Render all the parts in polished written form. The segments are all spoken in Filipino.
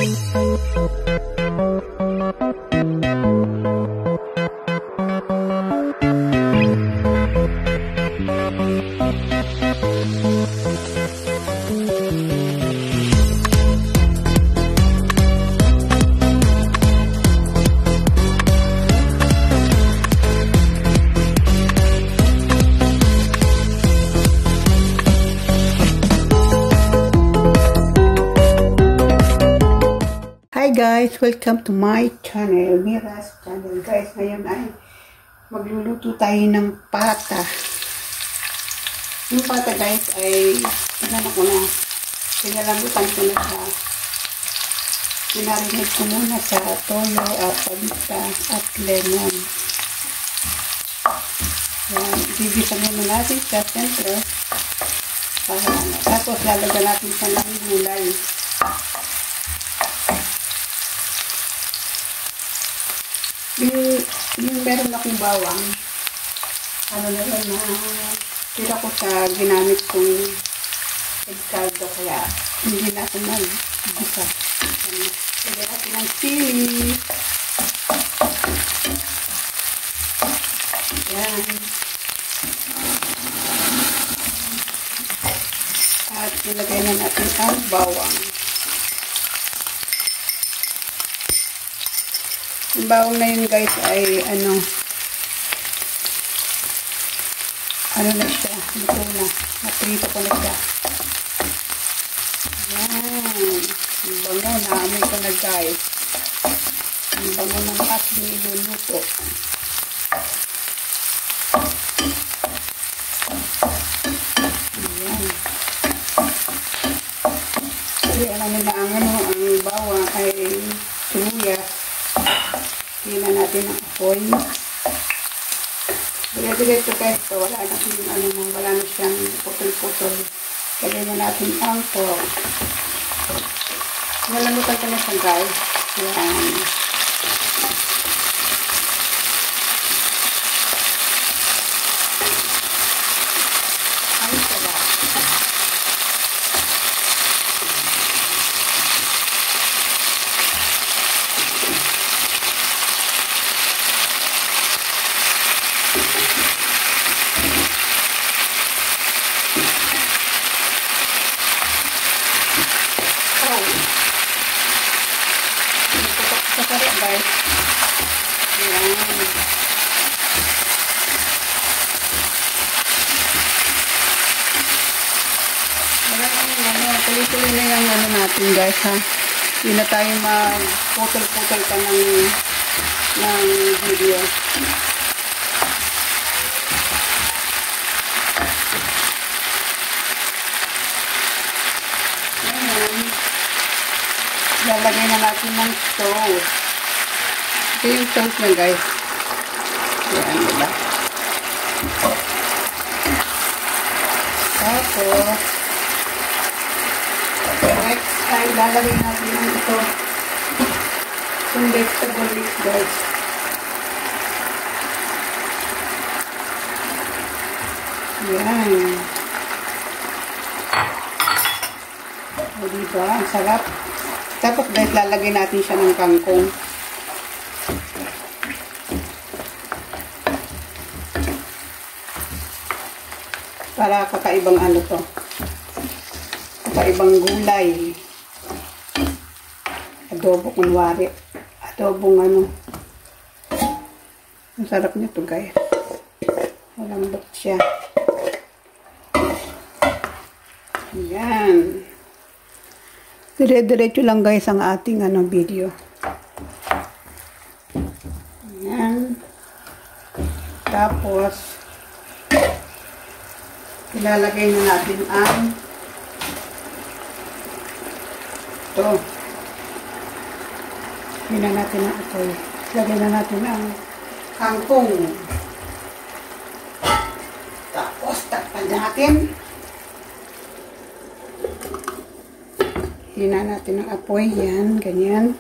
Hi guys! Welcome to my channel, Mira's channel. Guys, ngayon ay magluluto tayo ng pata. Yung pata guys ay pinalamutan ko na siya. Pinarinid ko muna sa toyo at paminta at lemon. Yan, bibisa muna natin sa sentro. Tapos lalagyan natin siya ng gulay. Yung meron akong bawang, ano na yun, tira ko sa ginamit kong egg caldo, kaya hindi na ako mag-gisa. Lagyan natin ng chili. Yan. At ilagay na natin ang bawang. Yung bawang na yun guys ay ano na siya, luto na, naprito ko na siya. Yan, yung bango, naamoy ko na guys, yung bango ng aking niluluto. Yan, kasi alam nila ang bawang ay sibuyas. Tingnan natin ang apoy. Dire-diretso guys, so wala na siyang putol-putol. Lagyan na natin ang pork. Nalamutan ko na siya guys. Yan. Ay, sarap. Sarap guys. Ayan. Tuloy-tuloy na yung ano natin guys ha. Hindi na tayo mag-putol-putol pa ng video. Ayan. Lalagay na natin ng sauce. Ito yung sauce na guys. Ayan, diba? Tapos, next ay lalagay natin ng ito. Yung vegetable mix guys. Ayan. O diba? Ang sarap. Tapos guys, lalagay natin siya ng kangkong. Para kakaibang ano to. Kakaibang gulay. Adobo kunwari. Adobong ano. Ang sarap nito guys. Malambot siya. Ayan. Dire-diretso lang guys ang ating video. Ayan. Tapos, ilalagay na natin ang ito. Hina natin ang apoy. Lagay na natin ang kangkong. Tapos, takpan natin. Hina natin ang apoy. Yan, ganyan.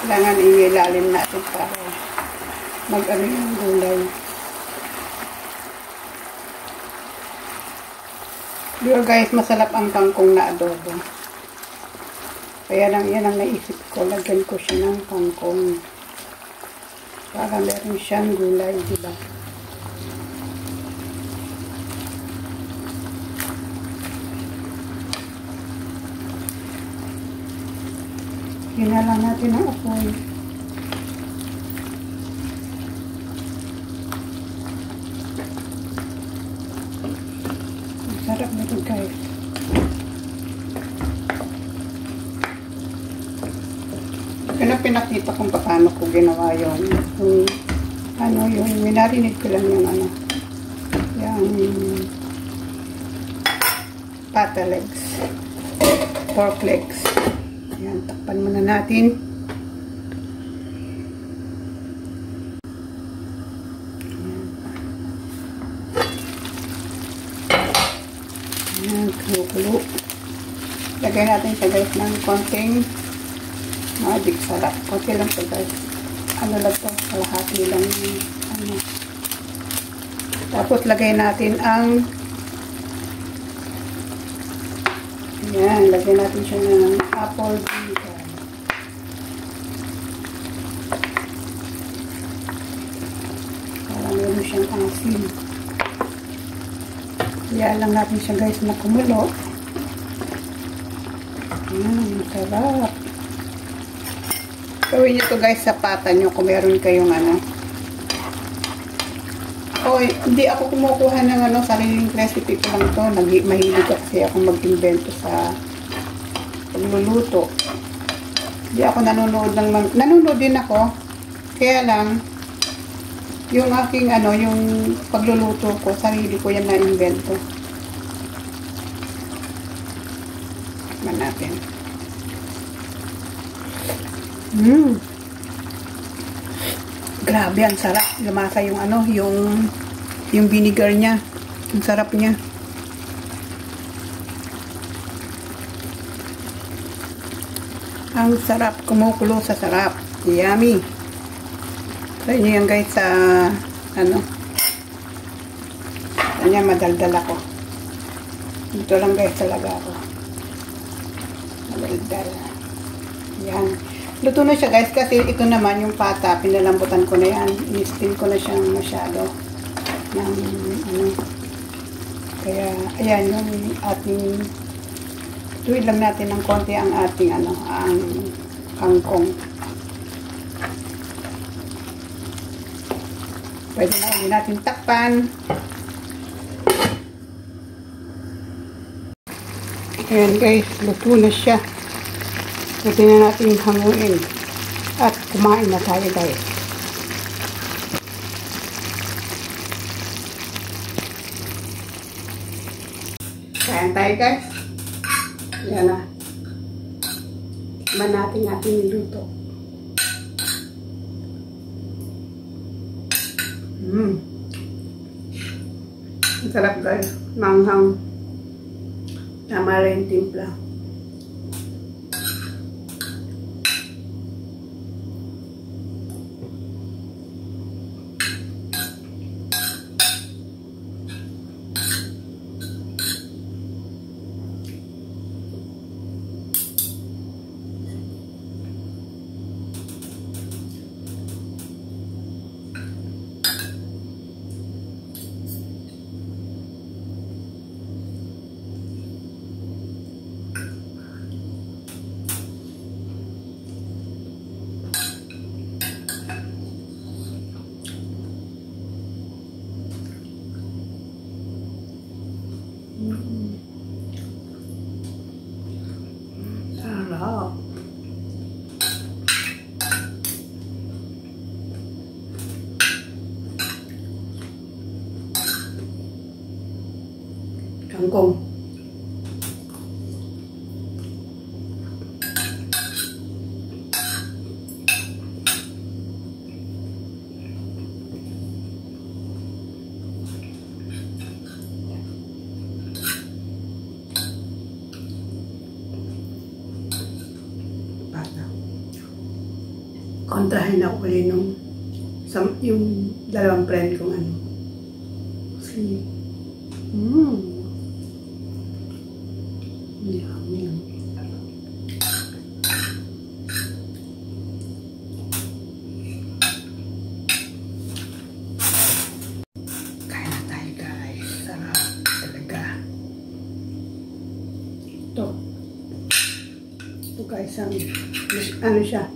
Kailangan i-ilalim natin para mag-ano yung gulay. Pero guys, masarap ang kangkong na adobo. Kaya lang yan ang naisip ko. Lagyan ko siya ng kangkong. Para meron siyang gulay, diba? Hinala natin ang apoy. Sarap na ito guys. Kaya pinakita kung paano ko ginawa yun. Yung minarinig ko lang yung yung pata legs, pork legs. Yan, takpan muna natin. Yan, kumukulo. Lagay natin siya guys ng konting magic sarap. Konti lang siya guys. Ano lang to? Kalahati lang yung Tapos lagay natin ang yan, lagyan natin siya ng apple vinegar. Para meron siyang asin. Kaya lang natin siya guys na kumulo. Sarap. Gawin nyo to guys sa pata nyo kung meron kayong hindi ako kumukuha ng sariling recipe ko lang to. Mahilig kasi ako mag-invento sa pagluluto. Hindi ako nanonood din ako. Kaya lang, yung aking yung pagluluto ko, sarili ko yan na-invento. Tignan natin. Grabe, ang sarap. Lumasa yung yung vinegar niya. Ang sarap niya. Ang sarap. Kumukulo sa sarap. Yummy. Try nyo yan guys sa kanya madaldal ako. Dito lang guys talaga ako. Madaldal. Yan. Luto na siya guys kasi ito naman yung pata, pinalambutan ko na yan. In-steam ko na siyang masyado ng kaya ayan yung ating tuwid lang natin ng konti ang ating ang kangkong. Pwede na ulit natin takpan. Ayan guys, luto na siya. Pwede na natin hanguin. At kumain na tayo guys. Kain tayo guys. Yan na. Tikman natin ating niluto. Ang sarap guys. Manghang. Tama rin timpla. Sarap. Kangkong. kontrahin ako ulit yung dalawang friend kong ano. Kasi, yummy. Kain na tayo guys. Sarap talaga. Ito guys, ano siya?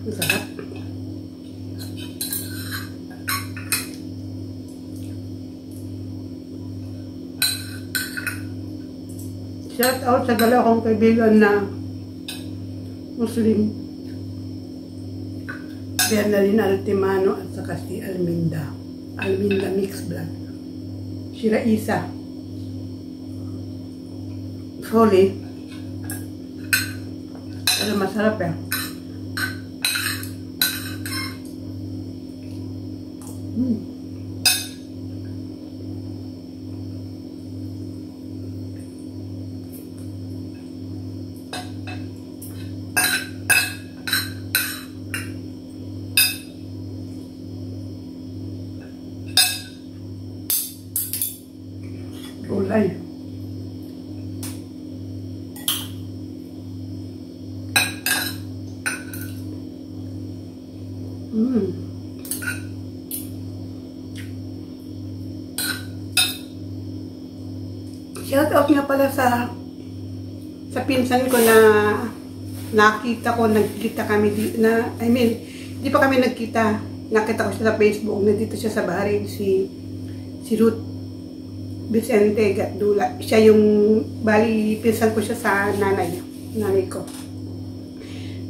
Sarap. Shout out sa dalawa kong kaibigan na Muslim. Bernalyn Altimano at saka si Alminda. Alminda Mixed Blood. Si Raisa. Solid. Pero masarap eh. Gulay. Shout out nga pala sa pinsan ko na nakita ko, nagkita kami di pa kami nagkita. Nakita ko siya sa Facebook, nandito siya sa Bahrain, si Ruth Vicente Gatdula. Siya yung, bali, pinsan ko siya sa nanay ko.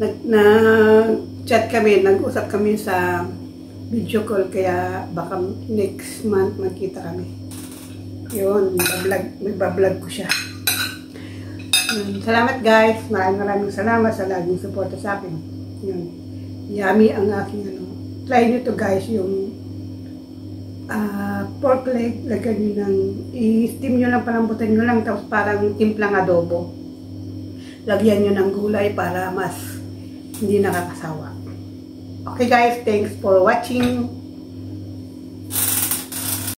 Nag-chat kami, nag-usap kami sa video call, kaya baka next month magkita kami. Yun, magbablog ko siya. Salamat guys, maraming salamat sa laging suporta sa akin. Yun, yummy ang aking ano. Try nyo to guys, yung pork leg, lagyan nyo ng, i-steam nyo lang, palambutan nyo lang, tapos parang timplang adobo. Lagyan nyo ng gulay para mas hindi nakakasawa. Okay guys, thanks for watching.